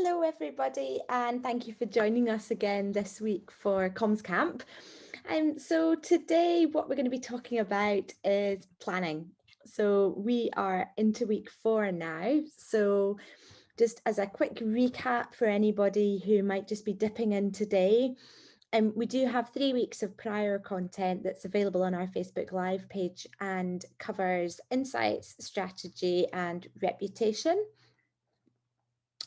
Hello everybody, and thank you for joining us again this week for CommsCamp. So today what we're going to be talking about is planning. So we are into week 4 now. So just as a quick recap for anybody who might just be dipping in today, we do have 3 weeks of prior content that's available on our Facebook Live page and covers insights, strategy and reputation.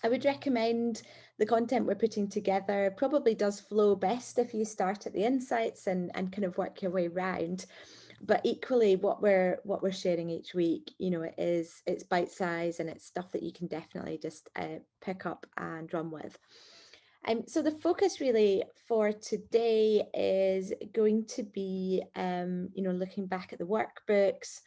I would recommend the content we're putting together probably does flow best if you start at the insights and kind of work your way round. But equally, what we're sharing each week, it's bite size and it's stuff that you can definitely just pick up and run with. So the focus really for today is going to be, looking back at the workbooks.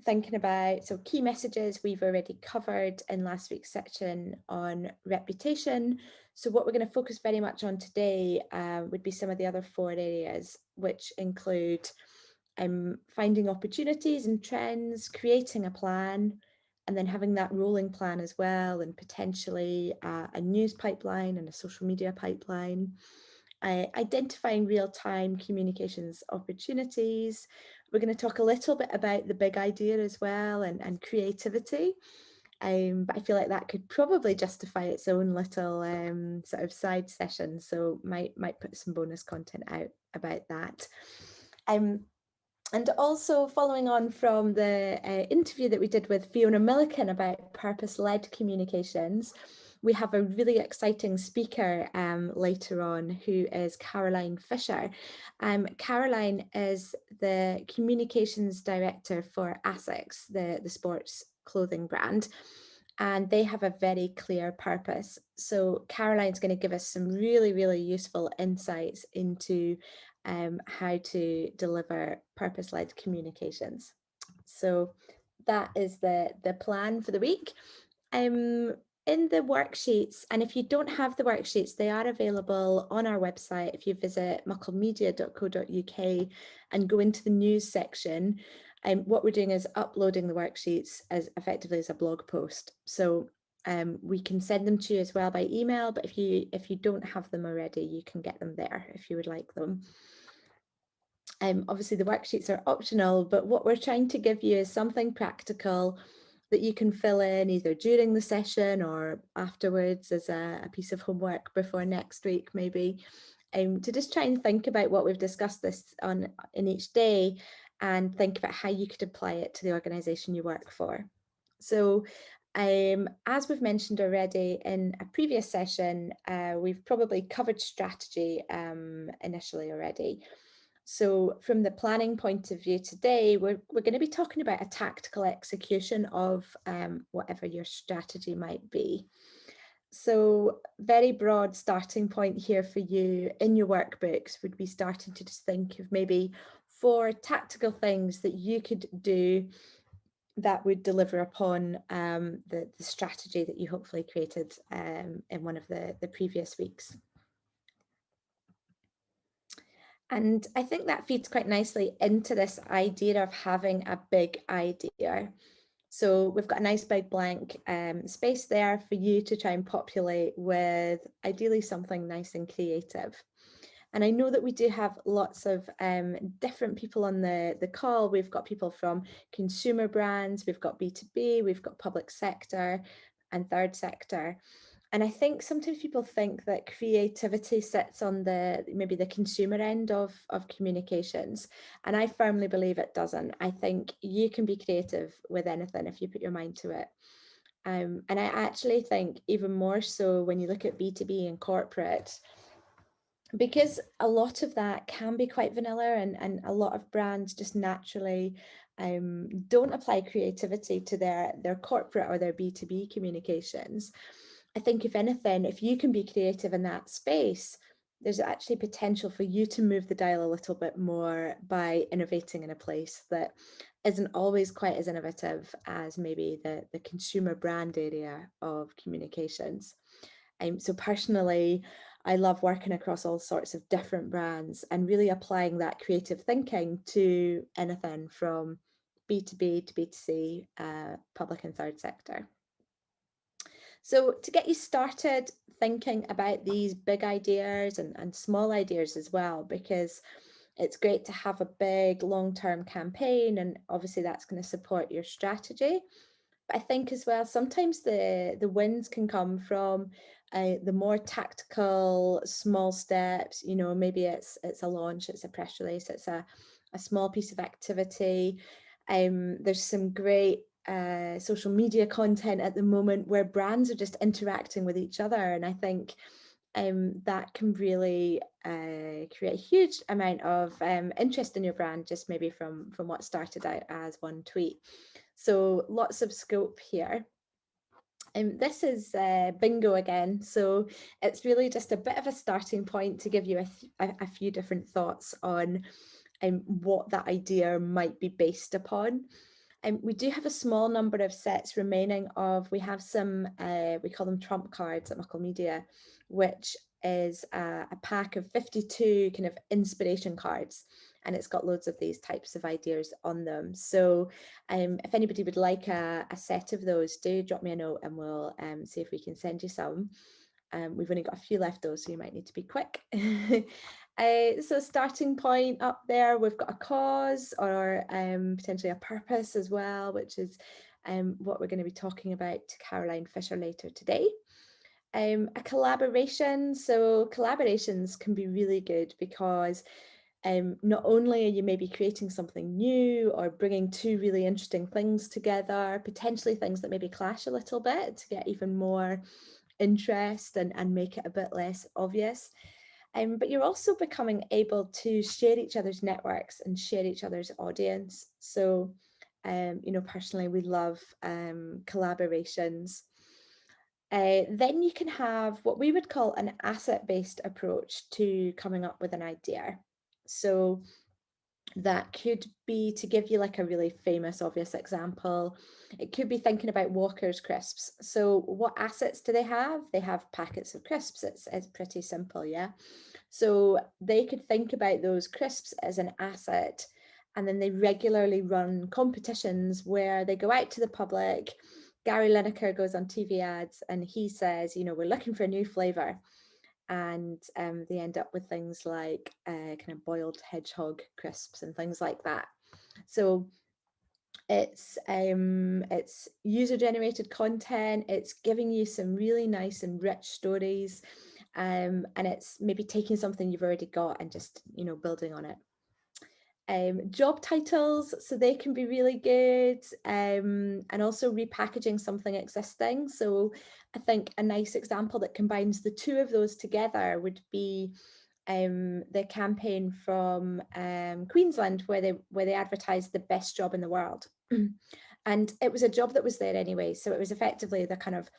Thinking about key messages we've already covered in last week's section on reputation. So what we're going to focus very much on today would be some of the other 4 areas, which include finding opportunities and trends, creating a plan, and then having that rolling plan as well, and potentially a news pipeline and a social media pipeline. Identifying real-time communications opportunities. We're going to talk a little bit about the big idea as well and creativity. But I feel like that could probably justify its own little sort of side session. So might put some bonus content out about that. And also following on from the interview that we did with Fiona Milliken about purpose-led communications, we have a really exciting speaker later on who is Caroline Fisher. Caroline is the Communications Director for ASICS, the sports clothing brand, and they have a very clear purpose. So Caroline's going to give us some really, really useful insights into how to deliver purpose-led communications. So that is the plan for the week. In the worksheets, and if you don't have the worksheets, they are available on our website. If you visit mucklemedia.co.uk and go into the news section, what we're doing is uploading the worksheets as effectively as a blog post. So we can send them to you as well by email, but if you don't have them already, you can get them there if you would like them. Obviously the worksheets are optional, but what we're trying to give you is something practical that you can fill in either during the session or afterwards as a piece of homework before next week maybe, to just try and think about what we've discussed in each day and think about how you could apply it to the organisation you work for. So as we've mentioned already in a previous session, we've probably covered strategy initially already. So from the planning point of view today, we're going to be talking about a tactical execution of whatever your strategy might be. So very broad starting point here for you in your workbooks would be starting to just think of maybe 4 tactical things that you could do that would deliver upon the strategy that you hopefully created in one of the previous weeks. And I think that feeds quite nicely into this idea of having a big idea. So we've got a nice big blank space there for you to try and populate with ideally something nice and creative. And I know that we do have lots of different people on the call. We've got people from consumer brands, we've got B2B, we've got public sector and third sector. And I think sometimes people think that creativity sits on maybe the consumer end of communications. And I firmly believe it doesn't. I think you can be creative with anything if you put your mind to it. And I actually think even more so when you look at B2B and corporate, because a lot of that can be quite vanilla and a lot of brands just naturally don't apply creativity to their corporate or their B2B communications. I think if anything, if you can be creative in that space, there's actually potential for you to move the dial a little bit more by innovating in a place that isn't always quite as innovative as maybe the consumer brand area of communications. So personally, I love working across all sorts of different brands and really applying that creative thinking to anything from B2B to B2C, public and third sector. So to get you started thinking about these big ideas and small ideas as well, because it's great to have a big long-term campaign, and obviously that's going to support your strategy. But I think as well, sometimes the wins can come from the more tactical small steps. You know, maybe it's a launch, it's a press release, it's a small piece of activity. There's some great social media content at the moment where brands are just interacting with each other, and I think that can really create a huge amount of interest in your brand, just maybe from what started out as one tweet. So lots of scope here. This is bingo again, so it's really just a bit of a starting point to give you a few different thoughts on what that idea might be based upon. We do have a small number of sets remaining we have some, we call them trump cards at Muckle Media, which is a pack of 52 kind of inspiration cards, and it's got loads of these types of ideas on them. So if anybody would like a set of those, do drop me a note and we'll see if we can send you some. We've only got a few left though, so you might need to be quick. So starting point up there, we've got a cause or potentially a purpose as well, which is what we're going to be talking about to Caroline Fisher later today. A collaboration. So collaborations can be really good because not only are you maybe creating something new or bringing two really interesting things together, potentially things that maybe clash a little bit to get even more interest and make it a bit less obvious. But you're also becoming able to share each other's networks and share each other's audience. So, you know, personally, we love collaborations. Then you can have what we would call an asset-based approach to coming up with an idea. So that could be, to give you like a really famous, obvious example, it could be thinking about Walker's crisps. So what assets do they have? They have packets of crisps. It's pretty simple, yeah? So they could think about those crisps as an asset, and then they regularly run competitions where they go out to the public. Gary Lineker goes on TV ads and he says, you know, we're looking for a new flavour. And they end up with things like kind of boiled hedgehog crisps and things like that. So it's user generated content. It's giving you some really nice and rich stories, and it's maybe taking something you've already got and just, you know, building on it. Job titles, so they can be really good, and also repackaging something existing. So I think a nice example that combines the two of those together would be the campaign from Queensland where they advertised the best job in the world. And it was a job that was there anyway, so it was effectively the kind of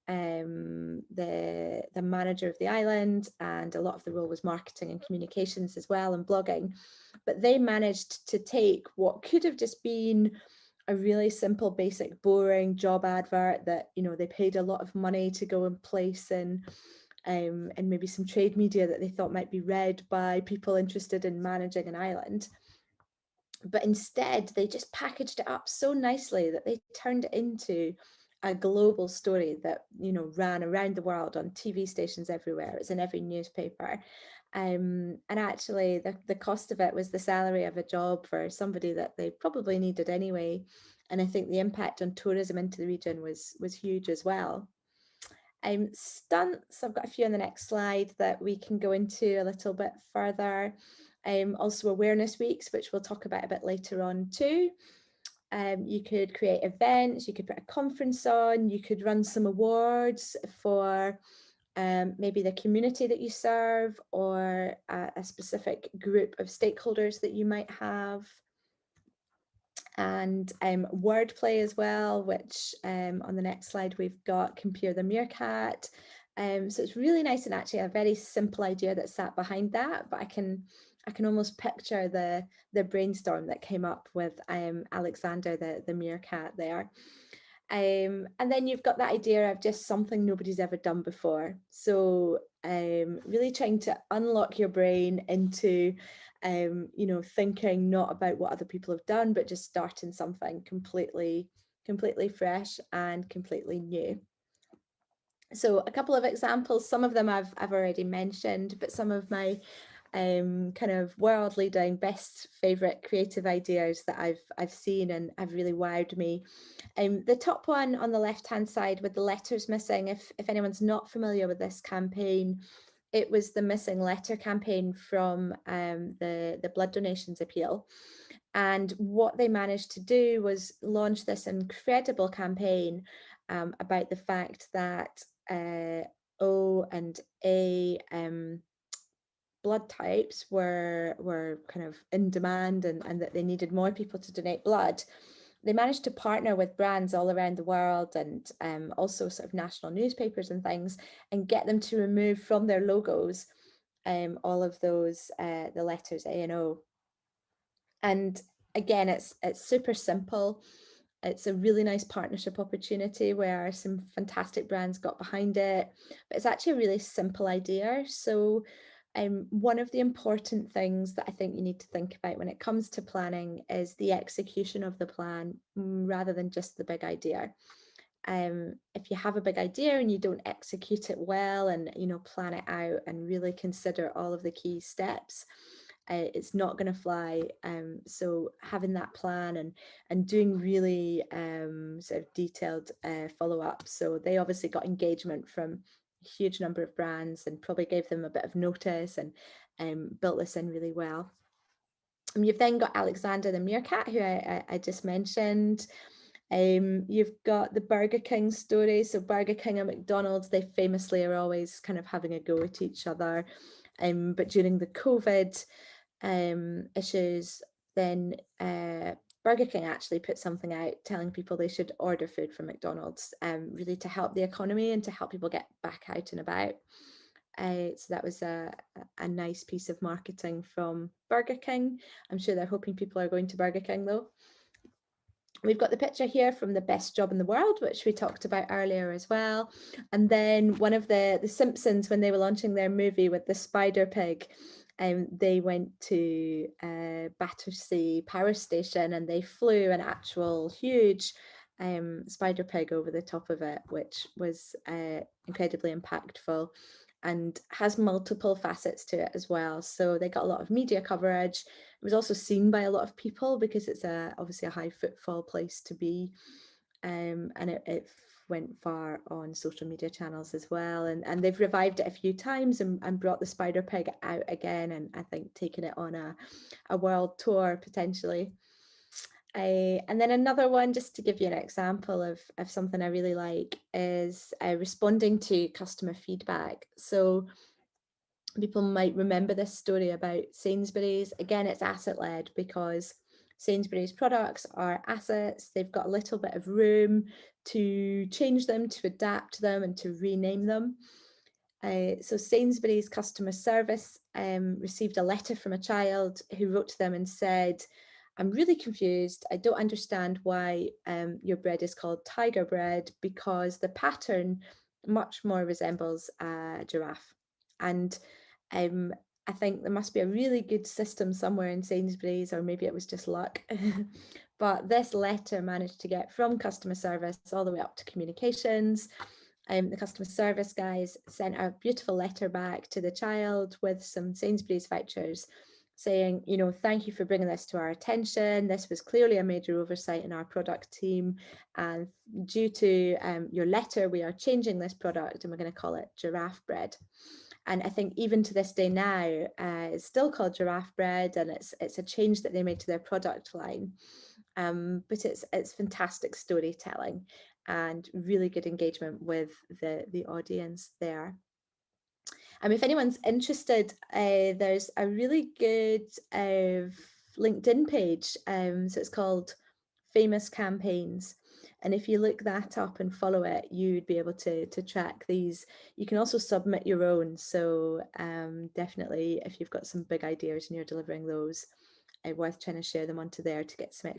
the manager of the island, and a lot of the role was marketing and communications as well, and blogging. But they managed to take what could have just been a really simple, basic, boring job advert that, you know, they paid a lot of money to go and place in, and maybe some trade media that they thought might be read by people interested in managing an island. But instead, they just packaged it up so nicely that they turned it into a global story that, you know, ran around the world on TV stations everywhere. It's in every newspaper. And actually, the cost of it was the salary of a job for somebody that they probably needed anyway. And I think the impact on tourism into the region was huge as well. Stunts, I've got a few on the next slide that we can go into a little bit further. Also awareness weeks, which we'll talk about a bit later on too. You could create events, you could put a conference on, you could run some awards for maybe the community that you serve, or a specific group of stakeholders that you might have. And wordplay as well, which on the next slide we've got Compare the Meerkat. So it's really nice, and actually a very simple idea that sat behind that, but I can almost picture the brainstorm that came up with Alexander the meerkat there. And then you've got that idea of just something nobody's ever done before. So really trying to unlock your brain into you know, thinking not about what other people have done, but just starting something completely fresh and completely new. So a couple of examples, some of them I've already mentioned, but some of my kind of world leading best favorite creative ideas that I've seen and have really wowed me. The top one on the left hand side with the letters missing, if anyone's not familiar with this campaign, it was the missing letter campaign from the blood donations appeal. And what they managed to do was launch this incredible campaign about the fact that O and A blood types were kind of in demand, and that they needed more people to donate blood. They managed to partner with brands all around the world, and also sort of national newspapers and things, and get them to remove from their logos all of those the letters A and O. And again, it's super simple. It's a really nice partnership opportunity where some fantastic brands got behind it, but it's actually a really simple idea. So one of the important things that I think you need to think about when it comes to planning is the execution of the plan rather than just the big idea. If you have a big idea and you don't execute it well and plan it out and really consider all of the key steps, it's not going to fly. So having that plan and doing really sort of detailed follow-up. So they obviously got engagement from a huge number of brands and probably gave them a bit of notice and built this in really well. And you've then got Alexander the Meerkat, who I just mentioned. You've got the Burger King story. So Burger King and McDonald's, they famously are always kind of having a go at each other. But during the COVID issues, then Burger King actually put something out telling people they should order food from McDonald's, really to help the economy and to help people get back out and about. So that was a nice piece of marketing from Burger King. I'm sure they're hoping people are going to Burger King though. We've got the picture here from The Best Job in the World, which we talked about earlier as well. And then one of the Simpsons, when they were launching their movie with the spider pig, they went to Battersea Power Station and they flew an actual huge spider pig over the top of it, which was incredibly impactful and has multiple facets to it as well. So they got a lot of media coverage. It was also seen by a lot of people because it's obviously a high footfall place to be. And it went far on social media channels as well. And they've revived it a few times and brought the spider pig out again, and I think taken it on a world tour potentially. And then another one, just to give you an example of something I really like, is responding to customer feedback. So people might remember this story about Sainsbury's. Again, it's asset led because Sainsbury's products are assets. They've got a little bit of room to change them, to adapt them, and to rename them. So Sainsbury's customer service received a letter from a child who wrote to them and said, "I'm really confused. I don't understand why your bread is called tiger bread, because the pattern much more resembles a giraffe." And I think there must be a really good system somewhere in Sainsbury's, or maybe it was just luck. But this letter managed to get from customer service all the way up to communications. The customer service guys sent a beautiful letter back to the child with some Sainsbury's vouchers saying, thank you for bringing this to our attention. This was clearly a major oversight in our product team. And due to your letter, we are changing this product and we're going to call it giraffe bread. And I think even to this day now, it's still called giraffe bread, and it's a change that they made to their product line. But it's fantastic storytelling and really good engagement with the audience there. If anyone's interested, there's a really good LinkedIn page. So it's called Famous Campaigns. And if you look that up and follow it, you'd be able to track these. You can also submit your own. So definitely, if you've got some big ideas and you're delivering those, worth trying to share them onto there to get some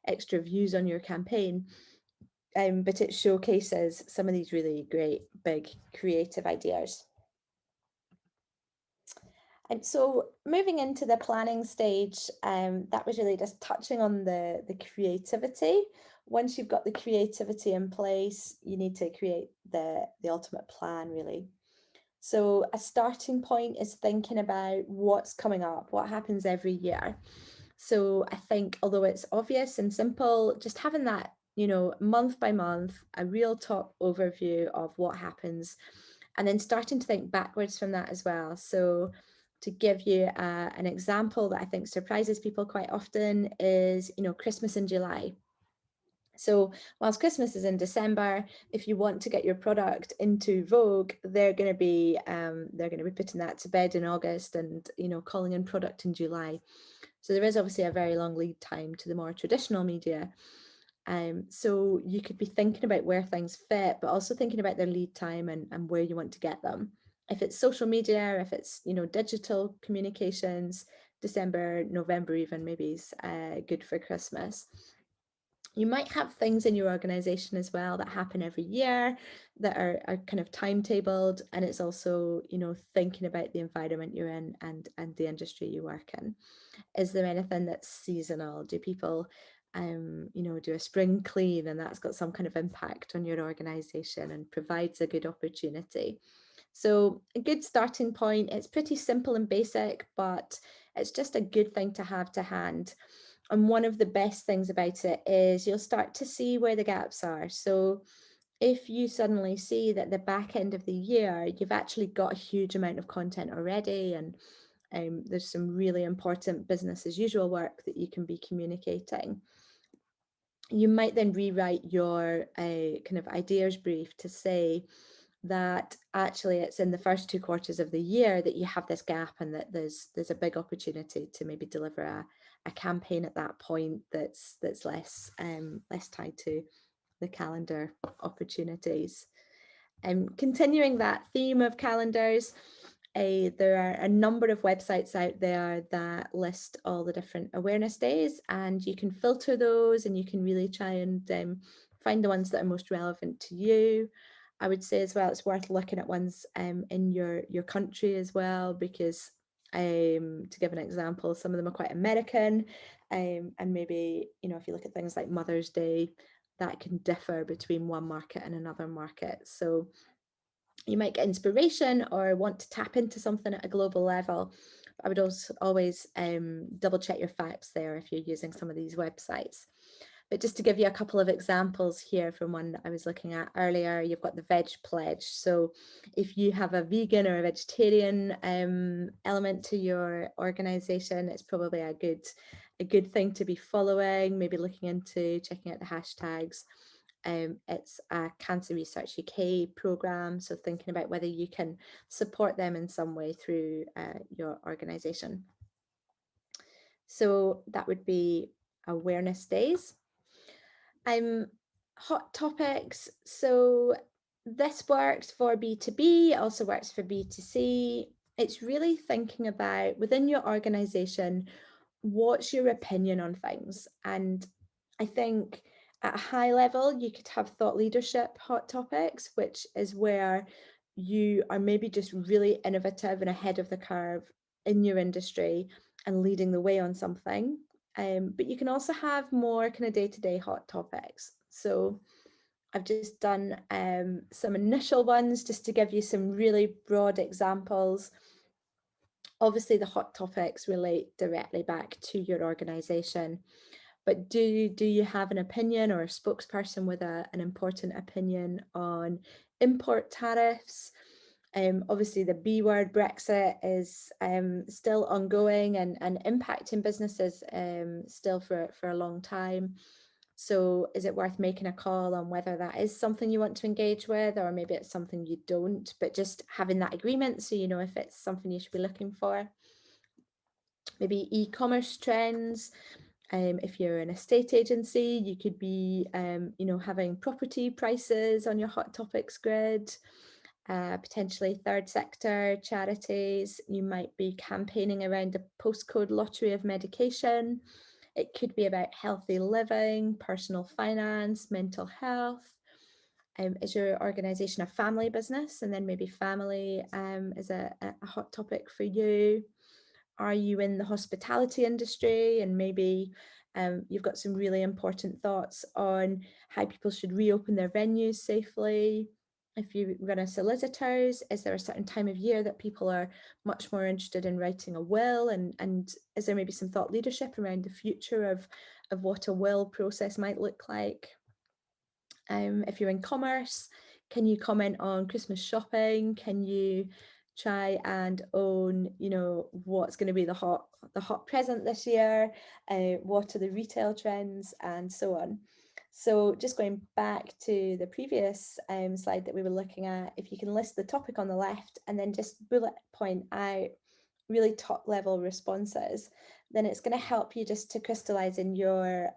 extra views on your campaign. But it showcases some of these really great, big, creative ideas. And so moving into the planning stage, that was really just touching on the creativity. once you've got the creativity in place, you need to create the ultimate plan, really. So a starting point is thinking about what's coming up, what happens every year. So I think, although it's obvious and simple, just having that, month by month, a real top overview of what happens, and then starting to think backwards from that as well. So to give you an example that I think surprises people quite often is, Christmas in July. So whilst Christmas is in December, if you want to get your product into Vogue, they're going to be putting that to bed in August, and calling in product in July. So there is obviously a very long lead time to the more traditional media. So you could be thinking about where things fit, but also thinking about their lead time and where you want to get them. If it's social media, if it's digital communications, December, November even maybe is good for Christmas. You might have things in your organization as well that happen every year that are kind of timetabled, and it's also thinking about the environment you're in and the industry you work in. Is there anything that's seasonal? Do people do a spring clean, and that's got some kind of impact on your organization and provides a good opportunity? So a good starting point, it's pretty simple and basic, but it's just a good thing to have to hand. And one of the best things about it is you'll start to see where the gaps are. So if you suddenly see that the back end of the year, you've actually got a huge amount of content already, and there's some really important business as usual work that you can be communicating, you might then rewrite your kind of ideas brief to say that actually it's in the first 2 quarters of the year that you have this gap, and that there's a big opportunity to maybe deliver a campaign at that point that's less tied to the calendar opportunities. Continuing that theme of calendars, there are a number of websites out there that list all the different awareness days, and you can filter those and you can really try and find the ones that are most relevant to you. I would say as well, it's worth looking at ones in your country as well, because to give an example, some of them are quite American, and maybe if you look at things like Mother's Day, that can differ between one market and another market. So you might get inspiration or want to tap into something at a global level. I would also always double check your facts there if you're using some of these websites. But just to give you a couple of examples here from one that I was looking at earlier, you've got the Veg Pledge. So if you have a vegan or a vegetarian element to your organization, it's probably a good thing to be following, maybe looking into checking out the hashtags. It's a Cancer Research UK programme, so thinking about whether you can support them in some way through your organisation. So that would be awareness days. Hot topics. So this works for B2B, it also works for B2C. It's really thinking about within your organisation, what's your opinion on things? And I think at a high level, you could have thought leadership hot topics, which is where you are maybe just really innovative and ahead of the curve in your industry and leading the way on something. But you can also have more kind of day-to-day hot topics. So I've just done some initial ones just to give you some really broad examples. Obviously, the hot topics relate directly back to your organization. But do you have an opinion or a spokesperson with an important opinion on import tariffs? Obviously, the B word, Brexit, is still ongoing and impacting businesses still for a long time. So is it worth making a call on whether that is something you want to engage with, or maybe it's something you don't, but just having that agreement so you know if it's something you should be looking for? Maybe e-commerce trends. If you're an estate agency, you could be, having property prices on your hot topics grid. Potentially third sector charities. You might be campaigning around the postcode lottery of medication. It could be about healthy living, personal finance, mental health. Is your organisation a family business? And then maybe family is a hot topic for you. Are you in the hospitality industry and maybe You've got some really important thoughts on how people should reopen their venues safely. If you run a solicitors, is there a certain time of year that people are much more interested in writing a will, and is there maybe some thought leadership around the future of what a will process might look like? If you're in commerce, can you comment on Christmas shopping? Can you try and own, what's going to be the hot present this year? What are the retail trends, and so on. So just going back to the previous slide that we were looking at, if you can list the topic on the left and then just bullet point out really top level responses, then it's going to help you just to crystallize in your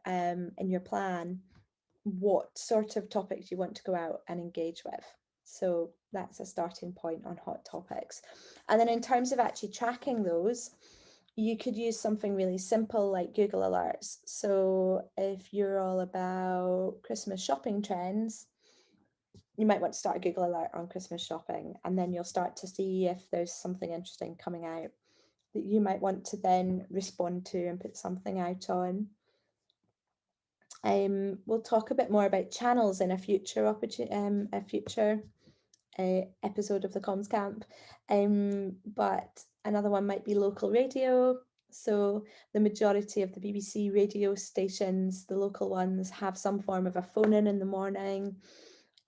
plan what sort of topics you want to go out and engage with. So that's a starting point on hot topics. And then in terms of actually tracking those, you could use something really simple like Google Alerts. So if you're all about Christmas shopping trends, you might want to start a Google Alert on Christmas shopping, and then you'll start to see if there's something interesting coming out that you might want to then respond to and put something out on. We'll talk a bit more about channels in a future episode of the CommsCamp. But another one might be local radio. So the majority of the BBC radio stations, the local ones, have some form of a phone in the morning.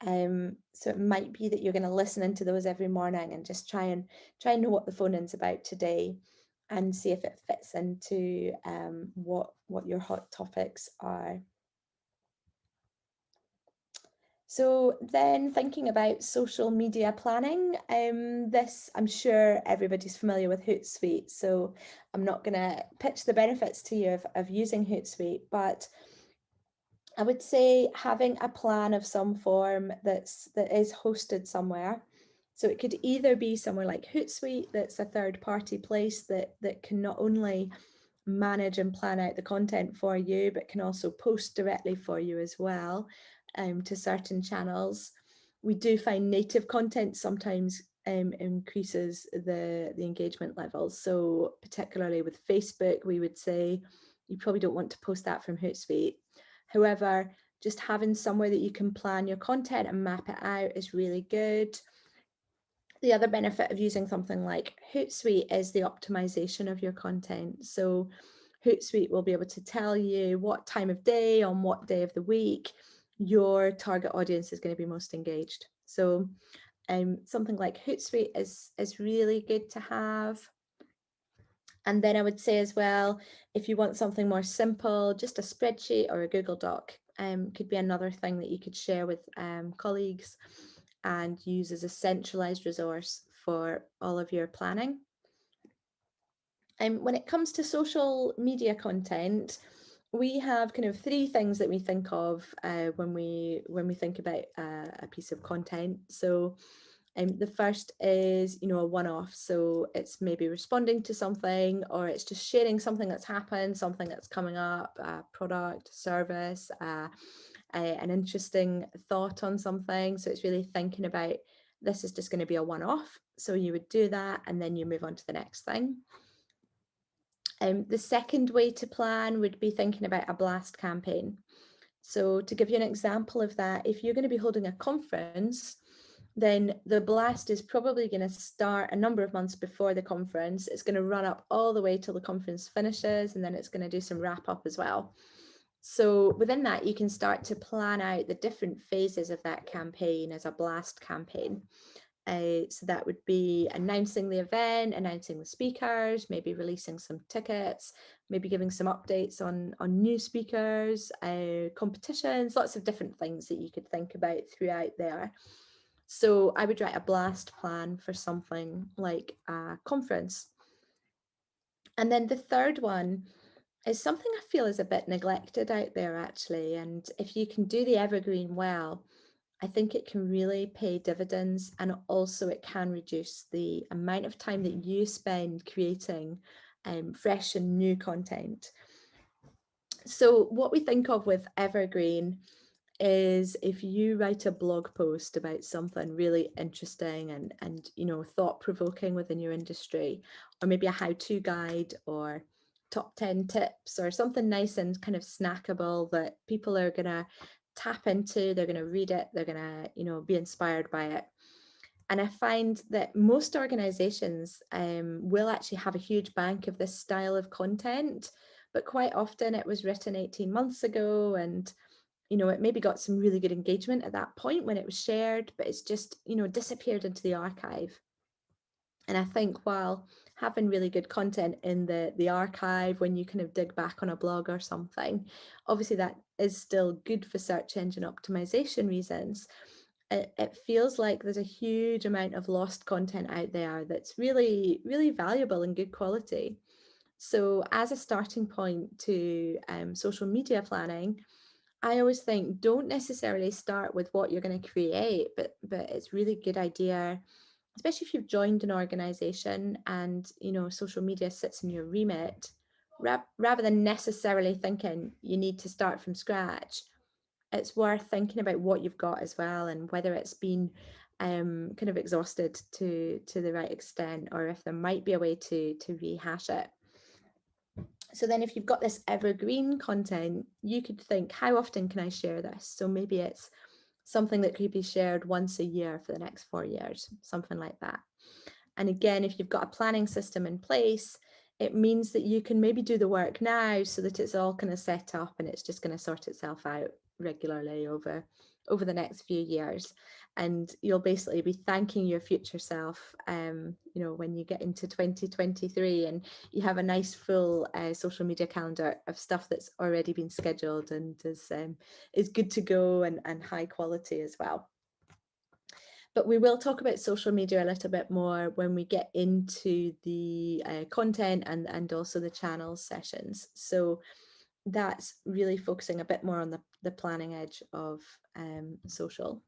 So it might be that you're going to listen into those every morning and just try and know what the phone in's about today, and see if it fits into what your hot topics are. So then thinking about social media planning, this, I'm sure everybody's familiar with Hootsuite, so I'm not going to pitch the benefits to you of using Hootsuite, but I would say having a plan of some form that is hosted somewhere. So it could either be somewhere like Hootsuite, that's a third-party place that can not only manage and plan out the content for you, but can also post directly for you as well. To certain channels. We do find native content sometimes increases the engagement levels. So particularly with Facebook, we would say you probably don't want to post that from Hootsuite. However, just having somewhere that you can plan your content and map it out is really good. The other benefit of using something like Hootsuite is the optimization of your content. So Hootsuite will be able to tell you what time of day, on what day of the week, your target audience is going to be most engaged. So something like Hootsuite is really good to have. And then I would say as well, if you want something more simple, just a spreadsheet or a Google Doc could be another thing that you could share with colleagues and use as a centralized resource for all of your planning. When it comes to social media content, we have kind of three things that we think of when we think about a piece of content. So the first is, a one-off. So it's maybe responding to something, or it's just sharing something that's happened, something that's coming up, a product, service, an interesting thought on something. So it's really thinking about, this is just going to be a one-off. So you would do that and then you move on to the next thing. The second way to plan would be thinking about a blast campaign. So to give you an example of that, if you're going to be holding a conference, then the blast is probably going to start a number of months before the conference. It's going to run up all the way till the conference finishes, and then it's going to do some wrap up as well. So within that, you can start to plan out the different phases of that campaign as a blast campaign. So that would be announcing the event, announcing the speakers, maybe releasing some tickets, maybe giving some updates on new speakers, competitions, lots of different things that you could think about throughout there. So I would write a blast plan for something like a conference. And then the third one is something I feel is a bit neglected out there, actually. And if you can do the evergreen well, I think it can really pay dividends, and also it can reduce the amount of time that you spend creating fresh and new content. So what we think of with evergreen is if you write a blog post about something really interesting and thought-provoking within your industry, or maybe a how-to guide or top 10 tips or something nice and kind of snackable that people are going to tap into, they're going to read it, they're going to, you know, be inspired by it. And I find that most organizations will actually have a huge bank of this style of content, but quite often it was written 18 months ago, and you know, it maybe got some really good engagement at that point when it was shared, but it's just, you know, disappeared into the archive. And I think while having really good content in the archive, when you kind of dig back on a blog or something, obviously that is still good for search engine optimization reasons. It feels like there's a huge amount of lost content out there that's really, really valuable and good quality. So as a starting point to social media planning, I always think don't necessarily start with what you're going to create, but it's really good idea, especially if you've joined an organization and, you know, social media sits in your remit, rather than necessarily thinking you need to start from scratch. It's worth thinking about what you've got as well, and whether it's been kind of exhausted to the right extent, or if there might be a way to rehash it. So then if you've got this evergreen content, you could think, how often can I share this? So maybe it's something that could be shared once a year for the next 4 years, something like that. And again, if you've got a planning system in place, it means that you can maybe do the work now so that it's all kind of set up and it's just going to sort itself out regularly over the next few years. And you'll basically be thanking your future self, you know, when you get into 2023 and you have a nice full social media calendar of stuff that's already been scheduled and is good to go and high quality as well. But we will talk about social media a little bit more when we get into the content and also the channels sessions. So that's really focusing a bit more on the planning edge of social.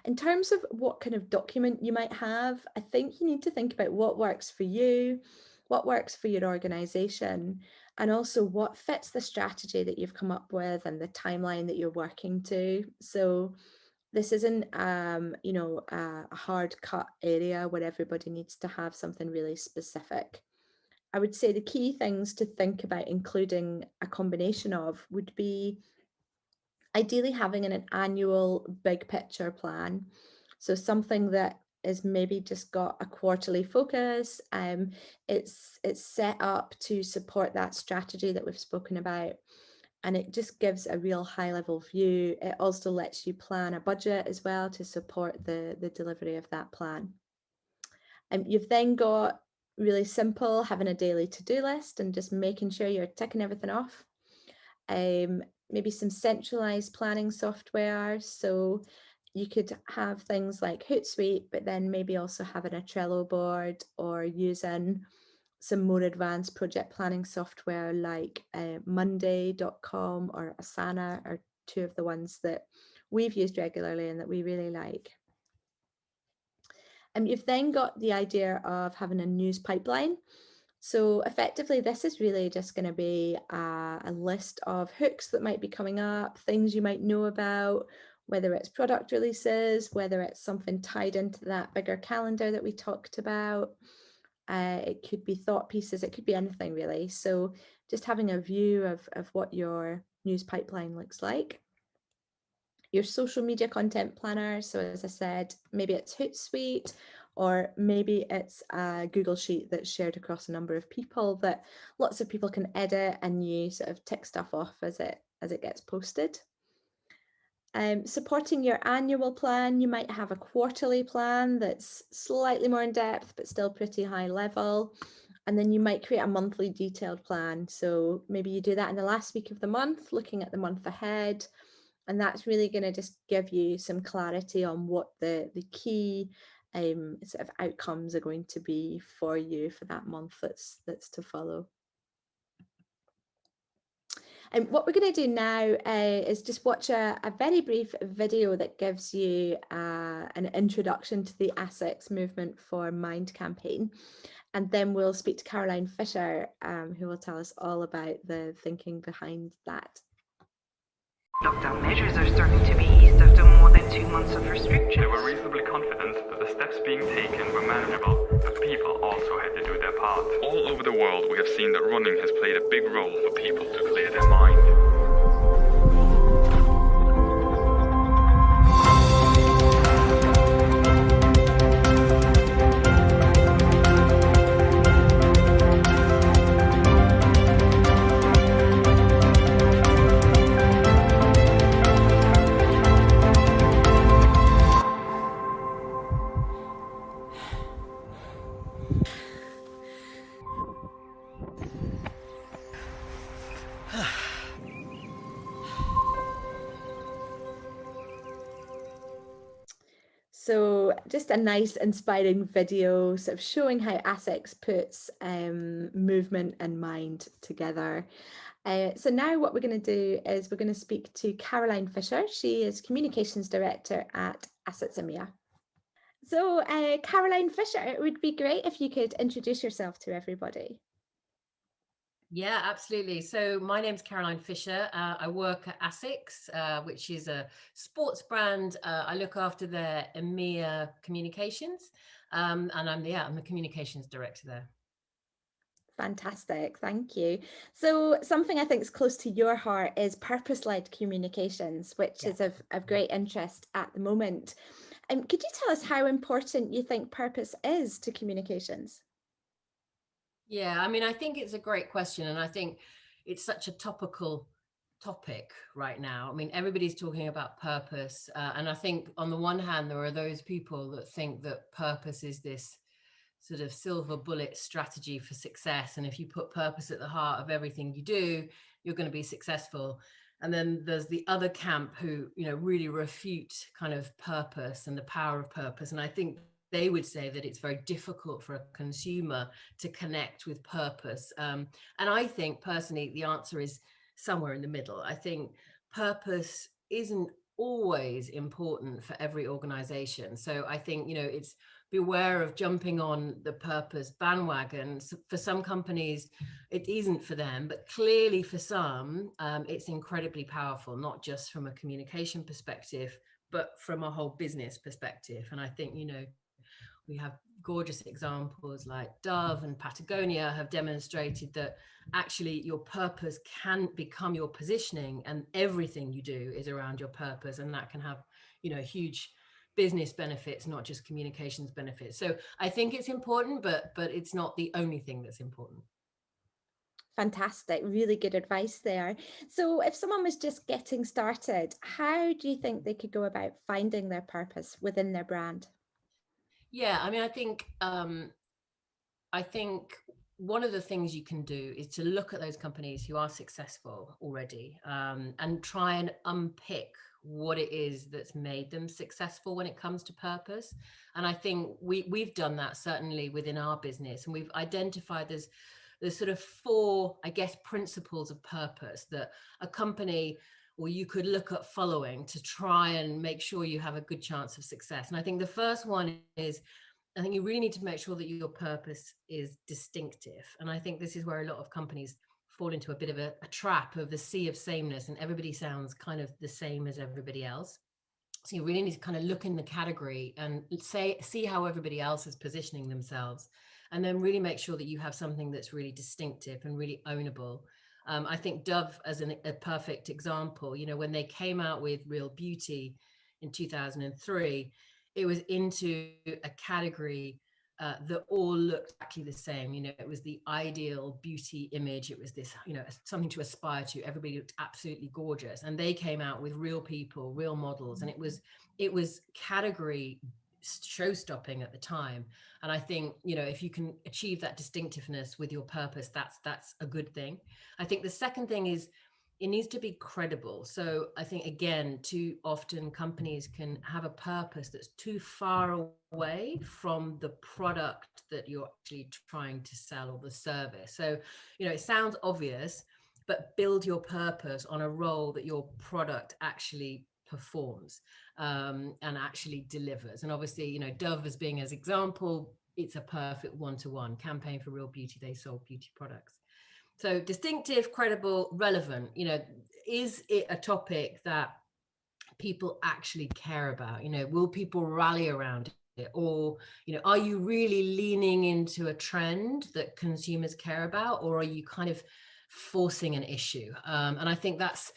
In terms of what kind of document you might have, I think you need to think about what works for you, what works for your organization, and also what fits the strategy that you've come up with and the timeline that you're working to. So this isn't, you know, a hard cut area where everybody needs to have something really specific. I would say the key things to think about including a combination of would be ideally having an annual big picture plan. So something that is maybe just got a quarterly focus. It's set up to support that strategy that we've spoken about. And it just gives a real high level view. It also lets you plan a budget as well to support the delivery of that plan. And you've then got really simple, having a daily to-do list and just making sure you're ticking everything off. Maybe some centralized planning software. So you could have things like Hootsuite, but then maybe also having a Trello board or using some more advanced project planning software like Monday.com or Asana are two of the ones that we've used regularly and that we really like. And you've then got the idea of having a news pipeline. So effectively, this is really just going to be a list of hooks that might be coming up, things you might know about, whether it's product releases, whether it's something tied into that bigger calendar that we talked about. It could be thought pieces, it could be anything really. So just having a view of what your news pipeline looks like. Your social media content planner. So as I said, maybe it's Hootsuite, or maybe it's a Google Sheet that's shared across a number of people that lots of people can edit and you sort of tick stuff off as it gets posted. Supporting your annual plan, you might have a quarterly plan that's slightly more in depth, but still pretty high level. And then you might create a monthly detailed plan. So maybe you do that in the last week of the month, looking at the month ahead. And that's really going to just give you some clarity on what the key sort of outcomes are going to be for you for that month that's to follow. And what we're going to do now is just watch a very brief video that gives you an introduction to the ASICS movement for Mind campaign. And then we'll speak to Caroline Fisher, who will tell us all about the thinking behind that. Lockdown measures are starting to be eased after more more than 2 months of restrictions. They were reasonably confident that the steps being taken were manageable, but people also had to do their part. All over the world we have seen that running has played a big role for people to clear their mind. So just a nice inspiring video sort of showing how ASICS puts movement and mind together. So now what we're going to do is we're going to speak to Caroline Fisher. She is Communications Director at ASICS EMEA. So Caroline Fisher, it would be great if you could introduce yourself to everybody. Yeah, absolutely. So my name's Caroline Fisher. I work at ASICS, which is a sports brand. I look after their EMEA Communications, and I'm the Communications Director there. Fantastic, thank you. So something I think is close to your heart is purpose-led communications, which is of great interest at the moment. Could you tell us how important you think purpose is to communications? Yeah, I mean, I think it's a great question, and I think it's such a topical topic right now. I mean, everybody's talking about purpose, and I think on the one hand, there are those people that think that purpose is this sort of silver bullet strategy for success, and if you put purpose at the heart of everything you do, you're going to be successful. And then there's the other camp who, really refute kind of purpose and the power of purpose, and I think they would say that it's very difficult for a consumer to connect with purpose. And I think personally, the answer is somewhere in the middle. I think purpose isn't always important for every organization. So I think, it's beware of jumping on the purpose bandwagon. So for some companies, it isn't for them, but clearly for some, it's incredibly powerful, not just from a communication perspective, but from a whole business perspective. And I think, we have gorgeous examples like Dove and Patagonia have demonstrated that actually your purpose can become your positioning, and everything you do is around your purpose, and that can have, huge business benefits, not just communications benefits. So I think it's important, but it's not the only thing that's important. Fantastic, really good advice there. So if someone was just getting started, how do you think they could go about finding their purpose within their brand? Yeah, I mean, I think one of the things you can do is to look at those companies who are successful already, and try and unpick what it is that's made them successful when it comes to purpose. And I think we've done that certainly within our business, and we've identified there's sort of 4, I guess, principles of purpose that a company, or you could look at following to try and make sure you have a good chance of success. And I think the first one is, I think you really need to make sure that your purpose is distinctive. And I think this is where a lot of companies fall into a bit of a trap of the sea of sameness, and everybody sounds kind of the same as everybody else. So you really need to kind of look in the category and see how everybody else is positioning themselves, and then really make sure that you have something that's really distinctive and really ownable. I think Dove as a perfect example, when they came out with Real Beauty in 2003, it was into a category that all looked exactly the same. It was the ideal beauty image. It was this, something to aspire to. Everybody looked absolutely gorgeous, and they came out with real people, real models, and it was category show-stopping at the time. And I think, if you can achieve that distinctiveness with your purpose, that's a good thing. I think the second thing is, it needs to be credible. So I think, again, too often companies can have a purpose that's too far away from the product that you're actually trying to sell, or the service. So, it sounds obvious, but build your purpose on a role that your product actually performs, and actually delivers. And obviously, Dove as being as example, it's a perfect one-to-one campaign for Real Beauty. They sold beauty products. So distinctive, credible, relevant. Is it a topic that people actually care about? You know, will people rally around it? Or, you know, are you really leaning into a trend that consumers care about, or are you kind of forcing an issue? And I think that's,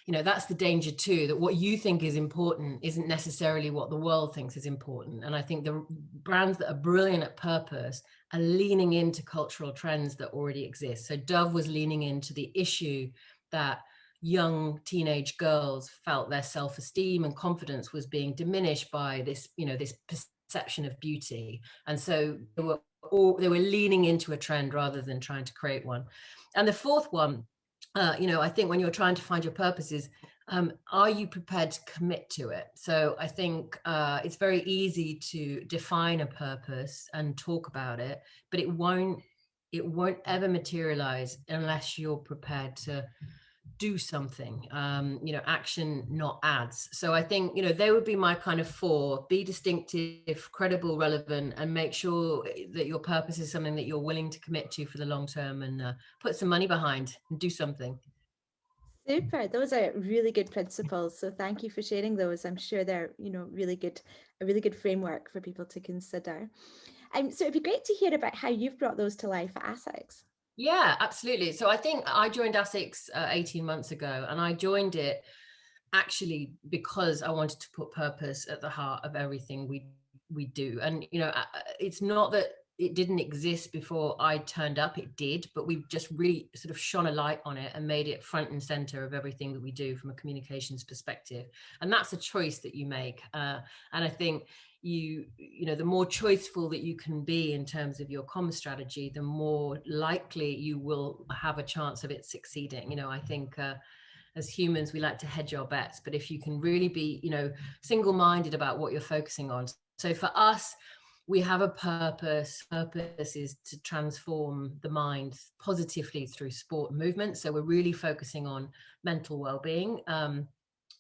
you know, that's the danger too, that what you think is important isn't necessarily what the world thinks is important. And I think the brands that are brilliant at purpose are leaning into cultural trends that already exist. So Dove was leaning into the issue that young teenage girls felt their self-esteem and confidence was being diminished by this, you know, this perception of beauty. And so they were leaning into a trend rather than trying to create one. And the fourth one, you know, I think when you're trying to find your purpose is, are you prepared to commit to it? So I think it's very easy to define a purpose and talk about it, but it won't ever materialize unless you're prepared to do something. You know, action, not ads. So I think, you know, they would be my kind of four: be distinctive, credible, relevant, and make sure that your purpose is something that you're willing to commit to for the long term, and put some money behind and do something. Super. Those are really good principles. So thank you for sharing those. I'm sure they're, you know, a really good framework for people to consider. So it'd be great to hear about how you've brought those to life at ASICS. Yeah, absolutely. So I think I joined ASICS 18 months ago, and I joined it actually because I wanted to put purpose at the heart of everything we do. And, you know, it's not that it didn't exist before I turned up, it did, but we've just really sort of shone a light on it and made it front and center of everything that we do from a communications perspective. And that's a choice that you make. And I think you know, the more choiceful that you can be in terms of your comms strategy, the more likely you will have a chance of it succeeding. You know, I think as humans, we like to hedge our bets, but if you can really be, you know, single-minded about what you're focusing on. So for us, we have a purpose. Purpose is to transform the mind positively through sport and movement. So we're really focusing on mental well-being,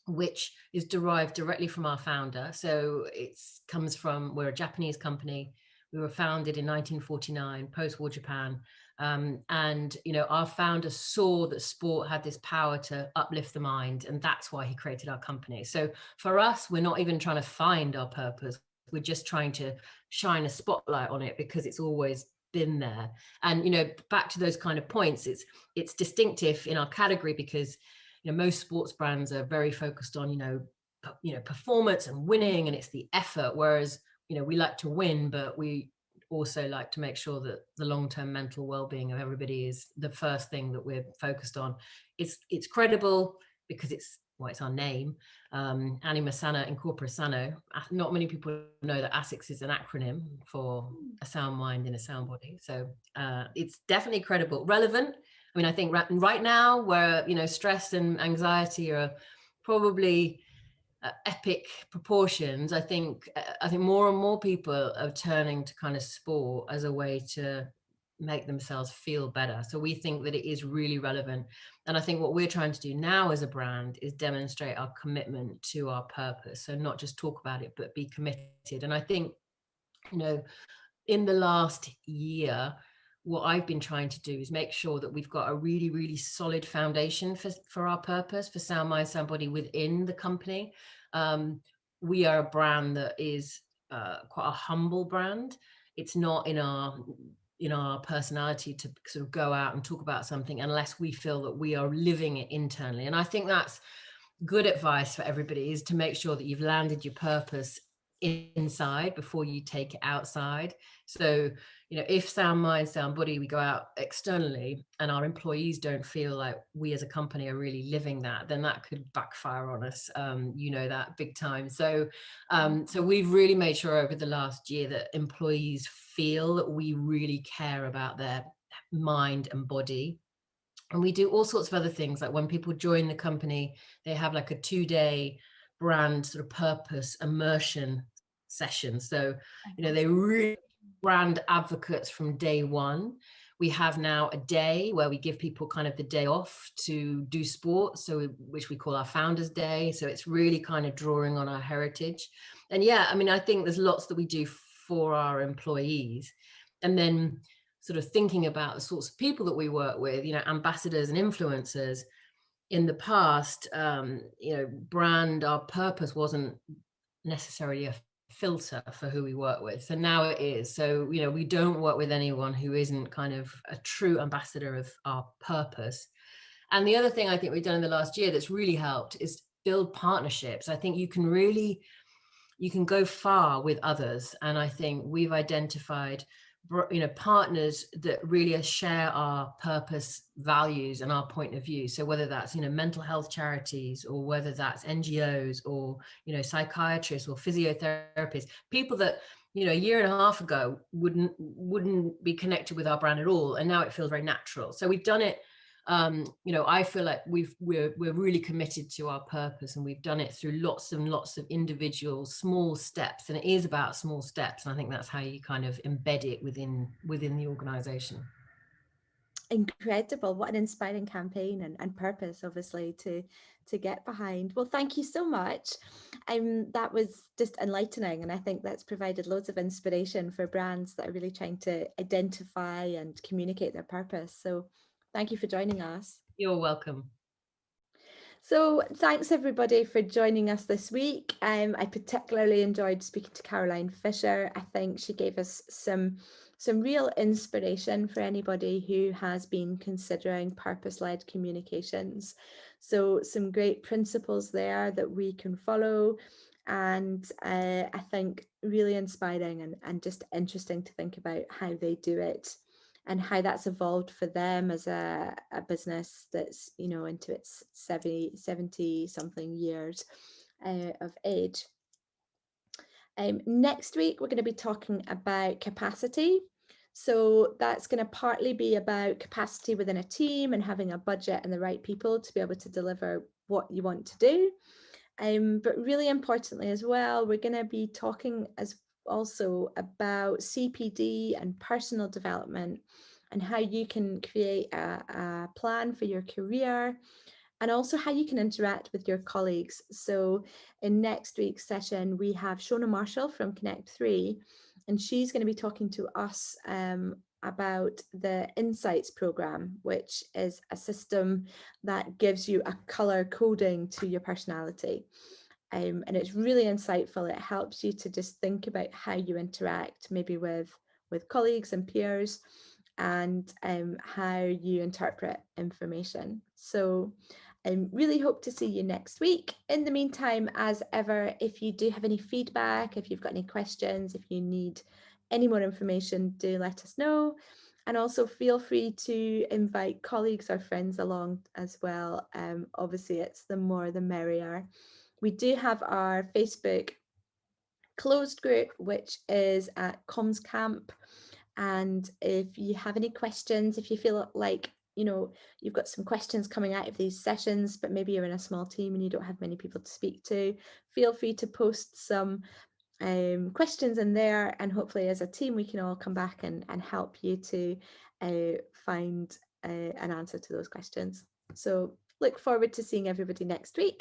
which is derived directly from our founder. So it comes from, we're a Japanese company. We were founded in 1949, post-war Japan. And, you know, our founder saw that sport had this power to uplift the mind, and that's why he created our company. So for us, we're not even trying to find our purpose. We're just trying to shine a spotlight on it because it's always been there. And, you know, back to those kind of points, it's distinctive in our category because, you know, most sports brands are very focused on, you know, performance and winning, and it's the effort. Whereas, you know, we like to win, but we also like to make sure that the long-term mental well-being of everybody is the first thing that we're focused on. It's credible because it's our name, Anima Sana in Corpora Sano. Not many people know that ASICS is an acronym for a sound mind in a sound body. So it's definitely credible, relevant. I mean, I think right now where, you know, stress and anxiety are probably epic proportions, I think more and more people are turning to kind of sport as a way to make themselves feel better. So we think that it is really relevant. And I think what we're trying to do now as a brand is demonstrate our commitment to our purpose. So not just talk about it, but be committed. And I think, you know, in the last year, what I've been trying to do is make sure that we've got a really, really solid foundation for our purpose, for Sound Mind, Sound Body within the company. We are a brand that is quite a humble brand. It's not in our personality to sort of go out and talk about something unless we feel that we are living it internally. And I think that's good advice for everybody, is to make sure that you've landed your purpose inside before you take it outside. So, you know, if Sound Mind, Sound Body, we go out externally and our employees don't feel like we as a company are really living that, then that could backfire on us. You know that big time. So so we've really made sure over the last year that employees feel that we really care about their mind and body. And we do all sorts of other things, like when people join the company, they have like a 2-day brand sort of purpose immersion session. So, you know, they really brand advocates from day one. We have now a day where we give people kind of the day off to do sport, so which we call our Founders Day. So it's really kind of drawing on our heritage. And yeah, I mean, I think there's lots that we do for our employees. And then sort of thinking about the sorts of people that we work with, you know, ambassadors and influencers. in the past, our purpose wasn't necessarily a filter for who we work with. So now it is. So, we don't work with anyone who isn't kind of a true ambassador of our purpose. And the other thing I think we've done in the last year that's really helped is build partnerships. I think you can go far with others. And I think we've identified partners that really share our purpose, values, and our point of view. So whether that's mental health charities, or whether that's NGOs, or psychiatrists or physiotherapists, people that a year and a half ago wouldn't be connected with our brand at all, and now it feels very natural. So we've done it. I feel like we're really committed to our purpose, and we've done it through lots and lots of individual small steps, and it is about small steps, and I think that's how you kind of embed it within the organization. Incredible. What an inspiring campaign and purpose, obviously, to get behind. Well, thank you so much. That was just enlightening, and I think that's provided loads of inspiration for brands that are really trying to identify and communicate their purpose. So thank you for joining us. You're welcome. So thanks everybody for joining us this week. I particularly enjoyed speaking to Caroline Fisher. I think she gave us some real inspiration for anybody who has been considering purpose-led communications. So some great principles there that we can follow, and I think really inspiring and just interesting to think about how they do it, and how that's evolved for them as a business that's into its 70 something years of age. Next week we're going to be talking about capacity. So that's going to partly be about capacity within a team and having a budget and the right people to be able to deliver what you want to do. But really importantly as well, we're going to be talking also about CPD and personal development, and how you can create a plan for your career, and also how you can interact with your colleagues. So in next week's session, we have Shona Marshall from Connect 3, and she's going to be talking to us about the Insights program, which is a system that gives you a color coding to your personality. And it's really insightful. It helps you to just think about how you interact, maybe with colleagues and peers, and how you interpret information. So I really hope to see you next week. In the meantime, as ever, if you do have any feedback, if you've got any questions, if you need any more information, do let us know. And also feel free to invite colleagues or friends along as well. Obviously, it's the more the merrier. We do have our Facebook closed group, which is at CommsCamp. And if you have any questions, if you feel like you've got some questions coming out of these sessions, but maybe you're in a small team and you don't have many people to speak to, feel free to post some questions in there, and hopefully as a team we can all come back and help you to find an answer to those questions. So look forward to seeing everybody next week.